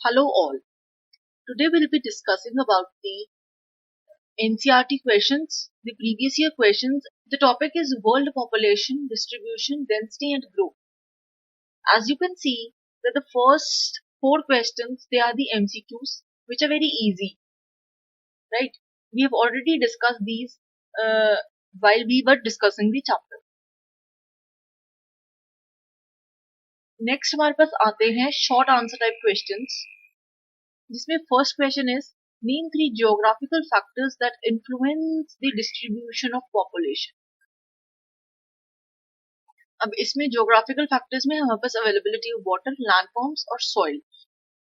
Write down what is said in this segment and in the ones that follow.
Hello all. Today we'll be discussing about the NCERT questions, the previous year questions. The topic is world population, distribution, density and growth. As you can see that the first four questions, they are the MCQs, which are very easy, right? We have already discussed these while we were discussing the chapter. Next हमारे पास आते हैं short answer type questions, जिसमें first question is name 3 geographical factors that influence the distribution of population. अब इसमें geographical factors में हमारे पास availability of water, landforms और सॉइल।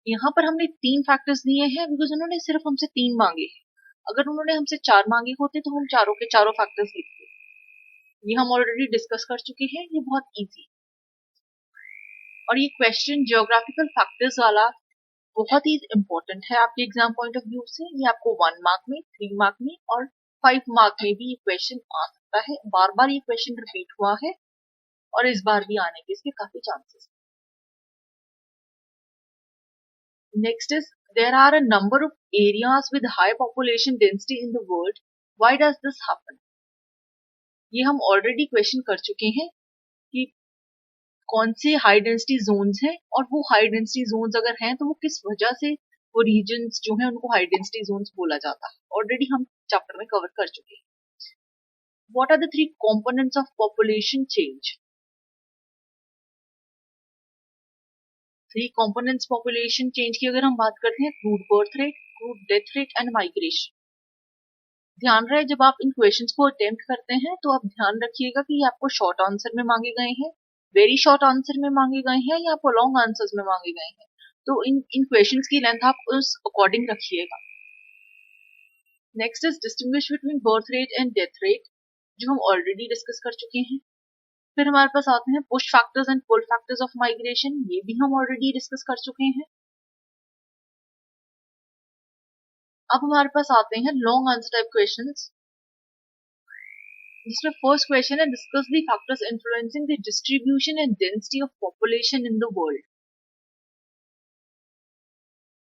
यहाँ पर हमने 3 फैक्टर्स दिए हैं बिकॉज उन्होंने सिर्फ हमसे 3 मांगे हैं। अगर उन्होंने हमसे 4 मांगे होते तो हम चारों के चारों फैक्टर्स लिखते। ये हम ऑलरेडी डिस्कस कर चुके हैं, ये बहुत ईजी। और ये क्वेश्चन जियोग्राफिकल फैक्टर्स वाला बहुत ही इंपॉर्टेंट है आपके एग्जाम पॉइंट ऑफ व्यू से। ये आपको 1 मार्क में, 3 मार्क में और 5 मार्क में भी ये क्वेश्चन आ सकता है। बार बार ये क्वेश्चन रिपीट हुआ है और इस बार भी आने के इसके काफी chances. Next is there are a number of areas with high population density in the world, why does this happen. ये हम ऑलरेडी क्वेश्चन कर चुके हैं कि कौन से हाई डेंसिटी जोन्स हैं और वो हाई डेंसिटी जोन्स अगर हैं तो वो किस वजह से वो रीजन्स जो हैं उनको हाई डेंसिटी जोन्स बोला जाता है। ऑलरेडी हम चैप्टर में कवर कर चुके हैं। What are the 3 components of population change. 3 components population change की अगर हम बात करते हैं, crude birth rate, crude death rate and migration. ध्यान रहे जब आप इन क्वेश्चंस को अटेम्प्ट करते हैं तो आप ध्यान रखिएगा कि ये आपको शॉर्ट आंसर में मांगे गए हैं, वेरी शॉर्ट आंसर में मांगे गए हैं या आपको लॉन्ग आंसर्स में मांगे गए हैं। तो इन क्वेश्चंस की लेंथ आप उस अकॉर्डिंग रखिएगा। Next is distinguish between birth rate and death rate, जो हम ऑलरेडी डिस्कस कर चुके हैं। फिर हमारे पास आते हैं push factors and pull factors of migration, ये भी हम ऑलरेडी डिस्कस कर चुके हैं। अब हमारे पास आते हैं लॉन्ग आंसर टाइप क्वेश्चंस, जिसमें फर्स्ट क्वेश्चन है discuss the factors influencing the distribution and density of population in the world.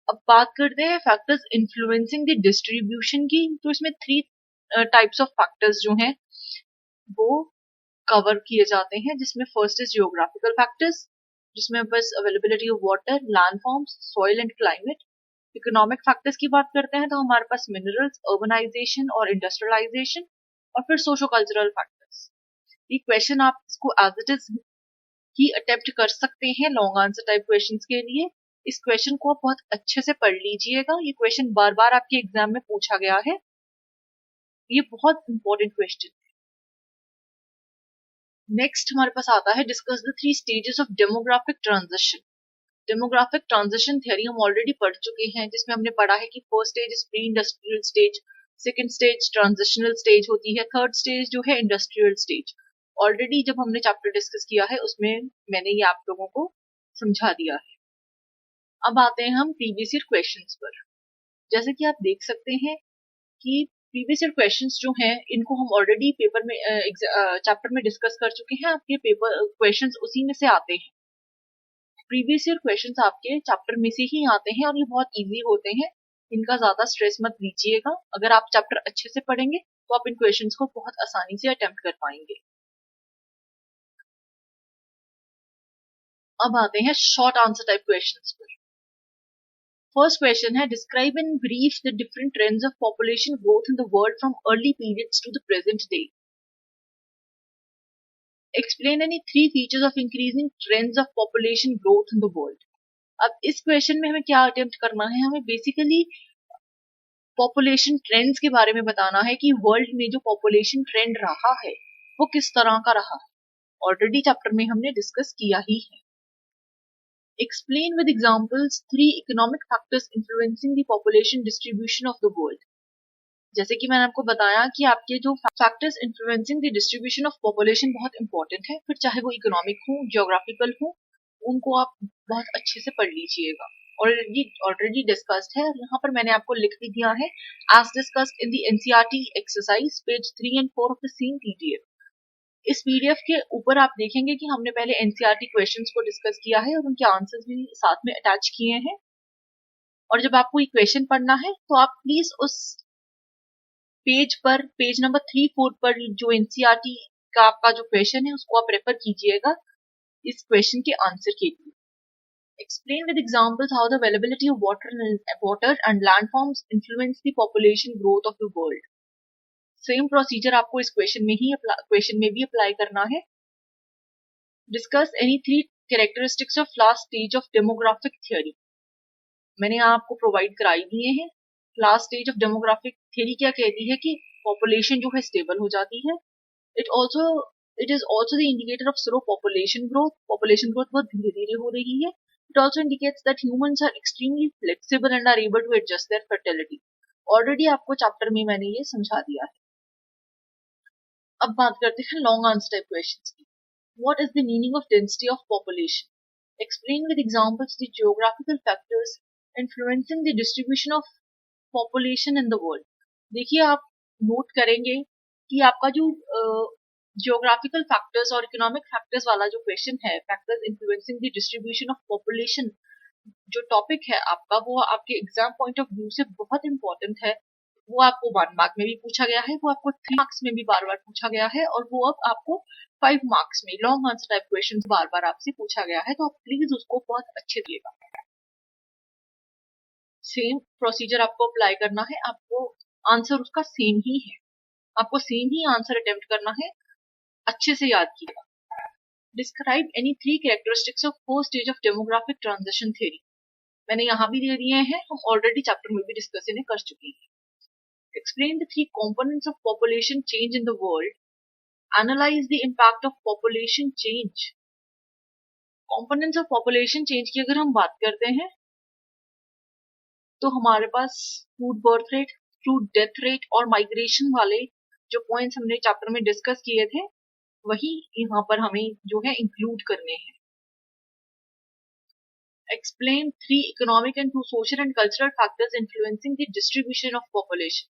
अब बात करते हैं फैक्टर्स इन्फ्लुएंसिंग द डिस्ट्रीब्यूशन की। तो इसमें 3 टाइप्स ऑफ फैक्टर्स जो हैं वो कवर किए जाते हैं, जिसमें फर्स्ट इज जियोग्राफिकल फैक्टर्स, जिसमें बस availability of water, landforms, soil and climate. Economic factors की बात करते हैं तो हमारे पास मिनरल्स, अर्बनाइजेशन और इंडस्ट्रियलाइजेशन। और फिर सोशो कल्चरल फैक्टर्स। ये क्वेश्चन आप इसको एज इट इज ही अटेम्प्ट कर सकते हैं लॉन्ग आंसर टाइप क्वेश्चंस के लिए। इस क्वेश्चन को आप बहुत अच्छे से पढ़ लीजिएगा, ये क्वेश्चन बार बार आपके एग्जाम में पूछा गया है, ये बहुत इंपॉर्टेंट क्वेश्चन है। नेक्स्ट हमारे पास आता है discuss the 3 stages of demographic transition. Demographic transition theory हम ऑलरेडी पढ़ चुके हैं, जिसमें हमने पढ़ा है कि first stage is pre industrial stage, second stage transitional stage होती है, थर्ड स्टेज जो है इंडस्ट्रियल स्टेज। ऑलरेडी जब हमने चैप्टर डिस्कस किया है उसमें मैंने ये आप लोगों को समझा दिया है। अब आते हैं हम प्रीवियस ईयर क्वेश्चंस पर। जैसे कि आप देख सकते हैं कि प्रीवियस ईयर क्वेश्चंस जो हैं इनको हम ऑलरेडी पेपर में चैप्टर में डिस्कस कर चुके हैं। आपके पेपर क्वेश्चंस उसी में से आते हैं। प्रीवियस ईयर क्वेश्चंस आपके चैप्टर में से ही आते हैं और ये बहुत इजी होते हैं, इनका ज्यादा स्ट्रेस मत लीजिएगा। अगर आप चैप्टर अच्छे से पढ़ेंगे तो आप इन क्वेश्चंस को बहुत आसानी से अटेम्प्ट कर पाएंगे। अब आते हैं शॉर्ट आंसर टाइप क्वेश्चंस पर। फर्स्ट क्वेश्चन है describe in brief the different trends of population growth in the world from early periods to the present day. Explain any 3 features of increasing trends of population growth in the world. अब इस question में हमें क्या attempt करना है, हमें basically population trends के बारे में बताना है कि वर्ल्ड में जो पॉपुलेशन ट्रेंड रहा है वो किस तरह का रहा है। ऑलरेडी चैप्टर में हमने डिस्कस किया ही है। Explain with examples 3 economic factors influencing the population distribution of the world. जैसे कि मैंने आपको बताया कि आपके जो factors influencing the distribution of population बहुत इंपॉर्टेंट है, फिर चाहे वो इकोनॉमिक हो, जियोग्राफिकल हो, उनको आप बहुत अच्छे से पढ़ लीजिएगा। ऑलरेडी डिस्कस्ड है, यहाँ पर मैंने आपको लिख भी दिया है as discussed in the NCERT exercise page 3 and 4 of the same PDF. इस पीडीएफ के ऊपर आप देखेंगे कि हमने पहले एनसीईआरटी क्वेश्चंस को डिस्कस किया है और उनके आंसर्स भी साथ में अटैच किए हैं। और जब आपको इक्वेशन पढ़ना है तो आप प्लीज उस पेज पर, पेज नंबर 3-4 पर जो एनसीईआरटी का आपका जो क्वेश्चन है उसको आप रेफर कीजिएगा इस क्वेश्चन के आंसर के लिए. Explain with examples how the availability of water and landforms influence the population growth of the world. Same procedure आपको इस क्वेश्चन में भी अप्लाई करना है. Discuss any 3 characteristics of last stage of demographic theory. मैंने यहाँ आपको प्रोवाइड कराई दिए हैं. Last stage of demographic theory क्या कहती है कि पॉपुलेशन जो है स्टेबल हो जाती है. It is also the indicator of slow population growth. Population growth बहुत धीरे धीरे हो रही है. It also indicates that humans are extremely flexible and are able to adjust their fertility. Already आपको चैप्टर में मैंने ये समझा दिया है. अब बात करते हैं लॉन्ग आंसर टाइप क्वेश्चंस की. What is the meaning of density of population? Explain with examples the geographical factors influencing the distribution of population in the world. देखिए आप नोट करेंगे कि आपका जो जियोग्राफिकल फैक्टर्स और इकोनॉमिक फैक्टर्स वाला जो क्वेश्चन है, factors influencing the distribution of population, जो टॉपिक है आपका, वो आपके एग्जाम पॉइंट ऑफ व्यू से बहुत इंपॉर्टेंट है. वो आपको 1 मार्क में भी पूछा गया है, वो आपको 3 मार्क्स में भी बार बार पूछा गया है, और वो अब आपको 5 मार्क्स में लॉन्ग आंसर टाइप क्वेश्चन बार बार आपसे पूछा गया है. तो आप प्लीज उसको बहुत अच्छे दिएगा. सेम प्रोसीजर आपको अप्लाई करना है. आपको आंसर उसका सेम ही है. आपको सेम ही आंसर अटेम्प्ट करना है. अच्छे से याद कीजिएगा. Describe any 3 characteristics of 4 stage of demographic transition theory. मैंने यहाँ भी दे दिए हैं, हम ऑलरेडी चैप्टर में भी डिस्कस इन्हें कर चुके हैं. Explain the 3 components of population change in the world. Analyse the impact of population change. Components of population change की अगर हम बात करते हैं तो हमारे पास फूड बर्थ रेट, फूड डेथ रेट और माइग्रेशन वाले जो पॉइंट्स हमने चैप्टर में डिस्कस किए थे वही यहाँ पर हमें जो है इंक्लूड करने हैं. Explain 3 economic and 2 social and cultural factors influencing the distribution of population.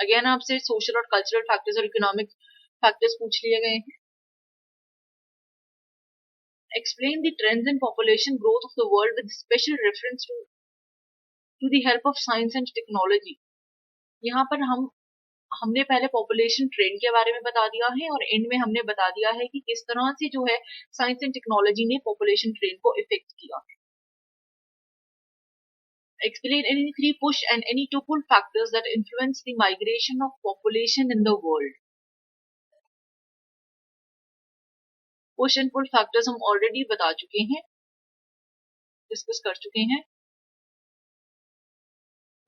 Again आपसे social और cultural factors और economic factors पूछ लिए गए हैं. Explain the trends in population growth of the world with special reference to the help of science and technology. यहाँ पर हमने पहले पॉपुलेशन ट्रेंड के बारे में बता दिया है और एंड में हमने बता दिया है कि किस तरह से जो है साइंस एंड टेक्नोलॉजी ने पॉपुलेशन ट्रेंड को इफेक्ट किया. Explain any 3 push and any 2 pull factors that influence the migration of population in the world. Push and pull factors हम ऑलरेडी बता चुके हैं, डिस्कस कर चुके हैं.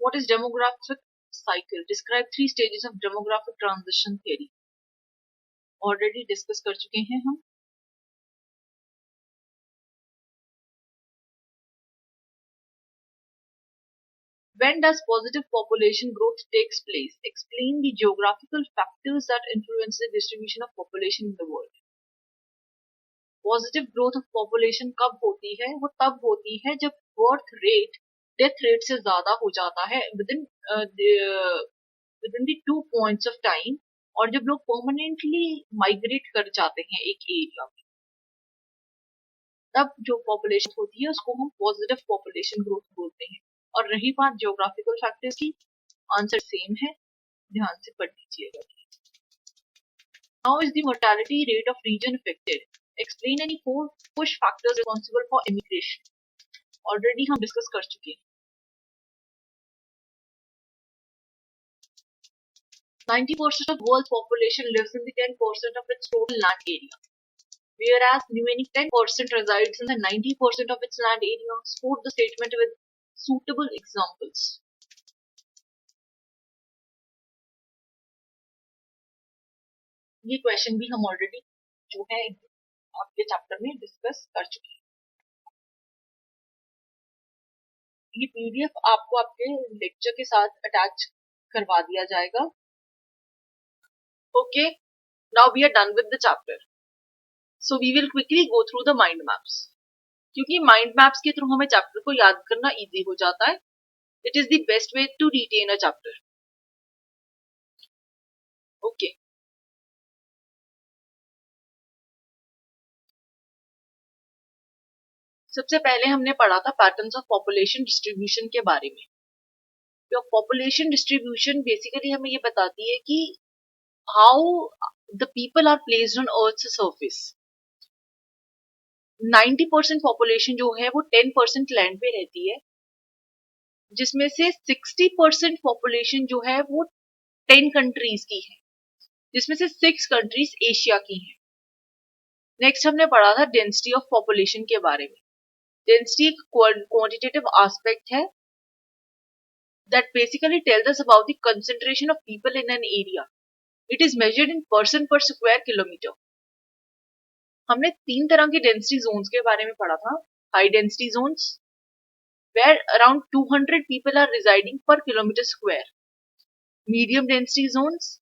What is demographic cycle? Describe 3 stages of demographic transition theory. Already discuss कर चुके हैं हम. When does positive population growth takes place? Explain the geographical factors that influence the distribution of population in the world. Positive growth of population कब होती है? वो तब होती है जब birth rate death rate से ज्यादा हो जाता है within the 2 points of time, और जब लोग permanently migrate कर जाते हैं एक एरिया में, तब जो population होती है उसको हम positive population growth बोलते हैं. और रही बात जियोग्राफिकल फैक्टर्स की, आंसर सेम है, ध्यान से पढ़ लीजिएगा. How is the mortality rate of region affected? Explain any 4 push factors responsible for immigration. Already हम डिस्कस कर चुके हैं. 90% of world's population lives in the 10% of its total land area, whereas remaining 10% resides in the 90% of its land area. Support the statement with suitable examples. ये question भी हम already जो है आपके चैप्टर में डिस्कस कर चुके हैं. ये पीडीएफ आपको आपके लेक्चर के साथ अटैच करवा दिया जाएगा. Okay, now we are done with the chapter. So we will quickly go through the mind maps. क्योंकि माइंड मैप्स के थ्रू हमें चैप्टर को याद करना इजी हो जाता है. It is the best way to retain a chapter. Okay, सबसे पहले हमने पढ़ा था पैटर्न्स ऑफ पॉपुलेशन डिस्ट्रीब्यूशन के बारे में। तो पॉपुलेशन डिस्ट्रीब्यूशन बेसिकली हमें ये बताती है कि how the people are placed on earth surface. 90% population जो है वो 10% लैंड पे रहती है, जिसमें से 60% पॉपुलेशन जो है वो 10 कंट्रीज की है, जिसमें से 6 कंट्रीज एशिया की हैं। नेक्स्ट हमने पढ़ा था डेंसिटी ऑफ पॉपुलेशन के बारे में। डेंसिटी एक क्वांटिटेटिव एस्पेक्ट है that basically tells us about the concentration of people in an area. It is measured in person per square kilometer. हमने 3 तरह के डेंसिटी जोन्स के बारे में पढ़ा था। High density zones where around 200 people are residing per kilometer square. Medium density zones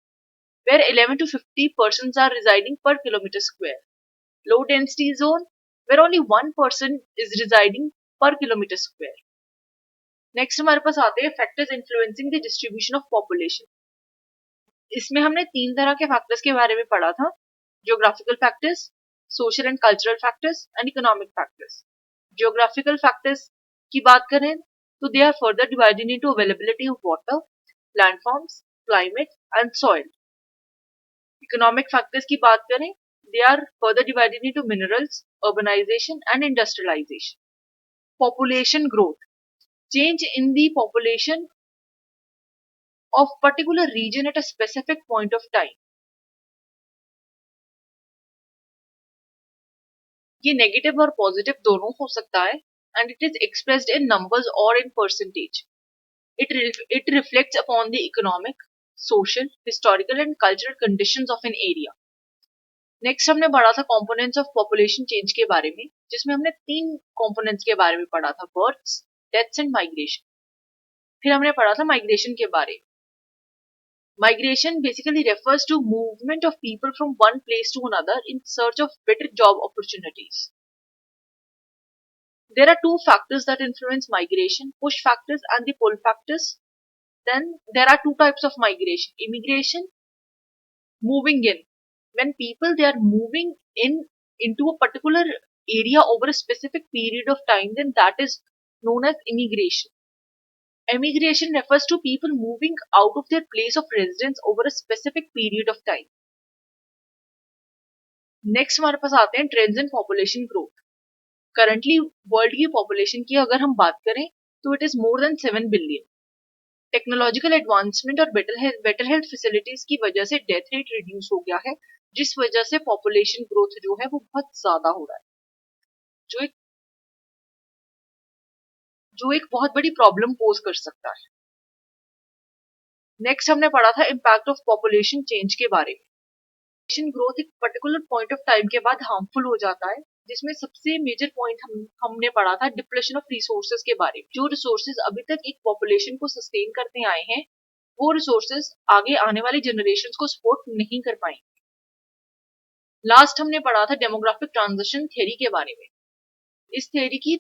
where 11 to 50 persons are residing per kilometer square. Low density zone where only 1 person is residing per kilometer square. Next हमारे पास आते हैं factors influencing the distribution of population. इसमें हमने 3 तरह के factors के बारे में पढ़ा था, geographical factors, social and cultural factors and economic factors. Geographical factors की बात करें तो they are further divided into availability of water, landforms, climate and soil. Economic factors की बात करें, they are further divided into minerals, urbanization and industrialization. Population growth, change in the population of particular region at a specific point of time. ये negative और positive दोनों हो सकता है and it is expressed in numbers or in percentage. It reflects upon the economic, social, historical and cultural conditions of an area. Next हमने पढ़ा था components of population change के बारे में, जिसमें हमने 3 components के बारे में पढ़ा था, births, deaths and migration. फिर हमने पढ़ा था माइग्रेशन के बारे में। Migration basically refers to movement of people from one place to another in search of better job opportunities. There are 2 factors that influence migration, push factors and the pull factors. Then there are 2 types of migration. Immigration, moving in. When people they are moving into a particular area over a specific period of time, then that is known as immigration. Emigration refers to people moving out of their place of residence over a specific period of time. Next हमारे पास आते हैं trends in population growth. Currently world की population की अगर हम बात करें तो it is more than 7 billion. Technological advancement और बेटर हेल्थ फैसिलिटीज की वजह से डेथ रेट रिड्यूस हो गया है, जिस वजह से पॉपुलेशन ग्रोथ जो है वो बहुत ज्यादा हो रहा है, जो एक बहुत बड़ी प्रॉब्लम पोज कर सकता है। नेक्स्ट हमने पढ़ा था इम्पैक्ट ऑफ पॉपुलेशन चेंज के बारे में। पॉपुलेशन ग्रोथ एक पर्टिकुलर पॉइंट ऑफ टाइम के बाद हार्मफुल हो जाता है, जिसमें सबसे मेजर पॉइंट हमने पढ़ा था डिप्लेशन ऑफ रिसोर्सेज के बारे में। जो रिसोर्सेज अभी तक एक पॉपुलेशन को सस्टेन करते आए हैं, वो रिसोर्सेज आगे आने वाली जनरेशन को सपोर्ट नहीं कर पाएंगे। लास्ट हमने पढ़ा था डेमोग्राफिक ट्रांजिशन थ्योरी के बारे में। इस थ्योरी की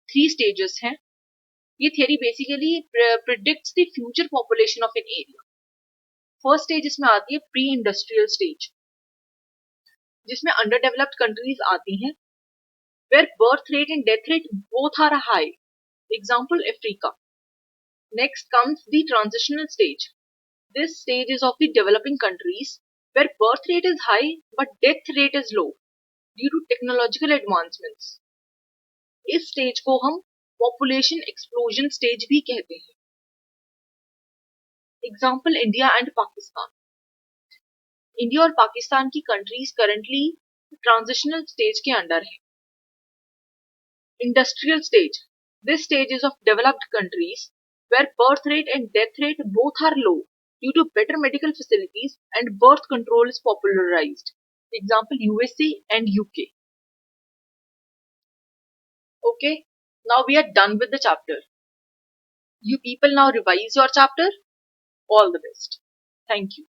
3 स्टेजेस हैं। ये theory basically predicts the future population of an area. First stage इसमें आती है प्री इंडस्ट्रियल स्टेज, जिसमें अंडर डेवलप्ड कंट्रीज आती हैं, where birth rate and death rate both are high. Example, Africa. Next comes the transitional stage. This stage is of the developing countries where birth rate is high but death rate is low due to technological advancements. इस stage को हम population explosion stage भी कहते हैं। Example India and Pakistan. India और पाकिस्तान की countries currently transitional stage के under है। Industrial stage. This stage is of developed countries where birth rate and death rate both are low due to better medical facilities and birth control is popularized. Example, USA and UK. Okay, now we are done with the chapter. You people now revise your chapter. All the best. Thank you.